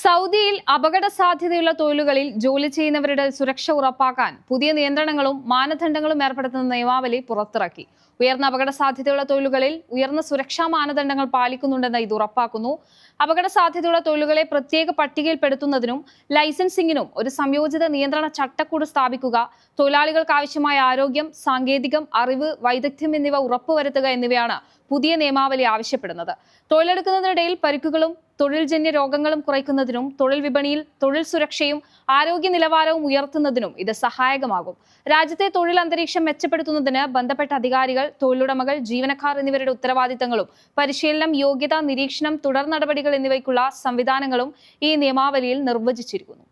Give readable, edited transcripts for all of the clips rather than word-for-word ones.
സൗദിയിൽ അപകട സാധ്യതയുള്ള തൊഴിലുകളിൽ ജോലി ചെയ്യുന്നവരുടെ സുരക്ഷ ഉറപ്പാക്കാൻ പുതിയ നിയന്ത്രണങ്ങളും മാനദണ്ഡങ്ങളും ഏർപ്പെടുത്തുന്ന നിയമാവലി പുറത്തിറക്കി. ഉയർന്ന അപകട സാധ്യതയുള്ള തൊഴിലുകളിൽ ഉയർന്ന സുരക്ഷാ മാനദണ്ഡങ്ങൾ പാലിക്കുന്നുണ്ടെന്ന് ഇത് ഉറപ്പാക്കുന്നു. അപകട സാധ്യതയുള്ള തൊഴിലുകളെ പ്രത്യേക പട്ടികയിൽപ്പെടുത്തുന്നതിനും ലൈസൻസിംഗിനും ഒരു സംയോജിത നിയന്ത്രണ ചട്ടക്കൂട് സ്ഥാപിക്കുക, തൊഴിലാളികൾക്ക് ആവശ്യമായ ആരോഗ്യം, സാങ്കേതികം, അറിവ്, വൈദഗ്ധ്യം എന്നിവ ഉറപ്പുവരുത്തുക എന്നിവയാണ് പുതിയ നിയമാവലി ആവശ്യപ്പെടുന്നത്. തൊഴിലെടുക്കുന്നതിനിടയിൽ പരിക്കുകളും തൊഴിൽജന്യ രോഗങ്ങളും കുറയ്ക്കുന്നതിനും തൊഴിൽ വിപണിയിൽ തൊഴിൽ സുരക്ഷയും ആരോഗ്യ നിലവാരവും ഉയർത്തുന്നതിനും ഇത് സഹായകമാകും. രാജ്യത്തെ തൊഴിൽ അന്തരീക്ഷം മെച്ചപ്പെടുത്തുന്നതിന് ബന്ധപ്പെട്ട അധികാരികൾ, തൊഴിലുടമകൾ, ജീവനക്കാർ എന്നിവരുടെ ഉത്തരവാദിത്തങ്ങളും പരിശീലനം, യോഗ്യത, നിരീക്ഷണം, തുടർ നടപടികൾ എന്നിവയ്ക്കുള്ള സംവിധാനങ്ങളും ഈ നിയമാവലിയിൽ നിർവചിച്ചിരിക്കുന്നു.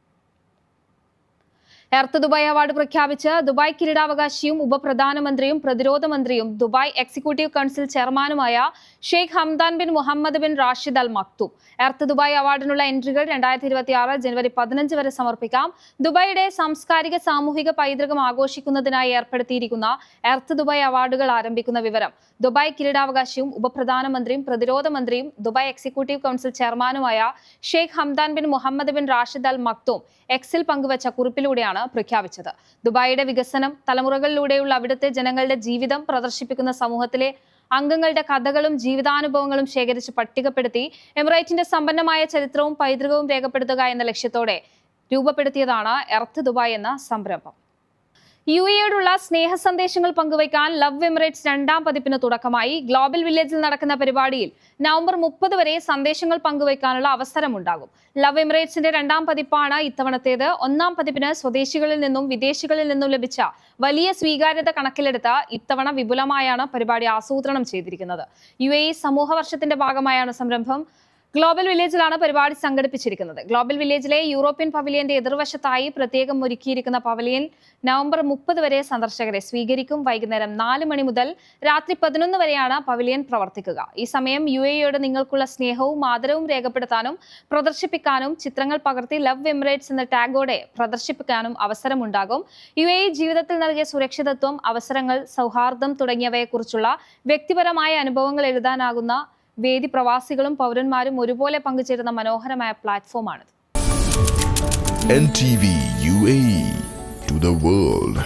എർത്ത് ദുബായ് അവാർഡ് പ്രഖ്യാപിച്ച് ദുബായ് കിരീടാവകാശിയും ഉപപ്രധാനമന്ത്രിയും പ്രതിരോധ മന്ത്രിയും ദുബായ് എക്സിക്യൂട്ടീവ് കൗൺസിൽ ചെയർമാനുമായ Sheikh Hamdan bin Mohammed bin Rashid Al Maktoum. Earth Dubai അവാർഡിനുള്ള എൻട്രികൾ 2026 ജനുവരി 15 വരെ സമർപ്പിക്കാം. ദുബായിയുടെ സാംസ്കാരിക സാമൂഹിക പൈതൃകം ആഘോഷിക്കുന്നതിനായി ഏർപ്പെടുത്തിയിരിക്കുന്ന എർത്ത് ദുബായ് അവാർഡുകൾ ആരംഭിക്കുന്ന വിവരം ദുബായ് കിരീടാവകാശിയും ഉപപ്രധാനമന്ത്രിയും പ്രതിരോധ മന്ത്രിയും ദുബായ് എക്സിക്യൂട്ടീവ് കൗൺസിൽ ചെയർമാനുമായ Sheikh Hamdan bin Mohammed bin Rashid Al Maktoum എക്സിൽ പങ്കുവച്ച കുറിപ്പിലൂടെയാണ് പ്രഖ്യാപിച്ചത്. ദുബായിയുടെ വികസനം, തലമുറകളിലൂടെയുള്ള അവിടുത്തെ ജനങ്ങളുടെ ജീവിതം പ്രദർശിപ്പിക്കുന്ന സമൂഹത്തിലെ അംഗങ്ങളുടെ കഥകളും ജീവിതാനുഭവങ്ങളും ശേഖരിച്ച് പട്ടികപ്പെടുത്തി എമിറേറ്റിന്റെ സമ്പന്നമായ ചരിത്രവും പൈതൃകവും രേഖപ്പെടുത്തുക എന്ന ലക്ഷ്യത്തോടെ രൂപപ്പെടുത്തിയതാണ് എർത്ത് ദുബായ് എന്ന സംരംഭം. യുഎഇയോടുള്ള സ്നേഹ സന്ദേശങ്ങൾ പങ്കുവയ്ക്കാൻ ലവ് എമിറേറ്റ്സ് 2ാം പതിപ്പിന് തുടക്കമായി. ഗ്ലോബൽ വില്ലേജിൽ നടക്കുന്ന പരിപാടിയിൽ നവംബർ 30 വരെ സന്ദേശങ്ങൾ പങ്കുവയ്ക്കാനുള്ള അവസരമുണ്ടാകും. ലവ് എമിറേറ്റ്സിന്റെ 2ാം പതിപ്പാണ് ഇത്തവണത്തേത്. 1ാം പതിപ്പിന് സ്വദേശികളിൽ നിന്നും വിദേശികളിൽ നിന്നും ലഭിച്ച വലിയ സ്വീകാര്യത കണക്കിലെടുത്ത് ഇത്തവണ വിപുലമായാണ് പരിപാടി ആസൂത്രണം ചെയ്തിരിക്കുന്നത്. യുഎഇ സമൂഹ വർഷത്തിന്റെ ഭാഗമായാണ് സംരംഭം. ഗ്ലോബൽ വില്ലേജിലാണ് പരിപാടി സംഘടിപ്പിച്ചിരിക്കുന്നത്. ഗ്ലോബൽ വില്ലേജിലെ യൂറോപ്യൻ പവലിയന്റെ എതിർവശത്തായി പ്രത്യേകം ഒരുക്കിയിരിക്കുന്ന പവലിയൻ നവംബർ 30 വരെ സന്ദർശകരെ സ്വീകരിക്കും. വൈകുന്നേരം 4 മണി മുതൽ രാത്രി 11 വരെയാണ് പവലിയൻ പ്രവർത്തിക്കുക. ഈ സമയം യുഎഇയോട് നിങ്ങൾക്കുള്ള സ്നേഹവും ആദരവും രേഖപ്പെടുത്താനും പ്രദർശിപ്പിക്കാനും ചിത്രങ്ങൾ പകർത്തി ലവ് എമിറേറ്റ്സ് എന്ന ടാഗോടെ പ്രദർശിപ്പിക്കാനും അവസരമുണ്ടാകും. യുഎഇ ജീവിതത്തിൽ നൽകിയ സുരക്ഷിതത്വം, അവസരങ്ങൾ, സൗഹാർദ്ദം തുടങ്ങിയവയെക്കുറിച്ചുള്ള വ്യക്തിപരമായ അനുഭവങ്ങൾ എഴുതാനാകുന്ന വേദി പ്രവാസികളും പൗരന്മാരും ഒരുപോലെ പങ്കുചേരുന്ന മനോഹരമായ പ്ലാറ്റ്ഫോമാണിത്. NTV UAE to the world.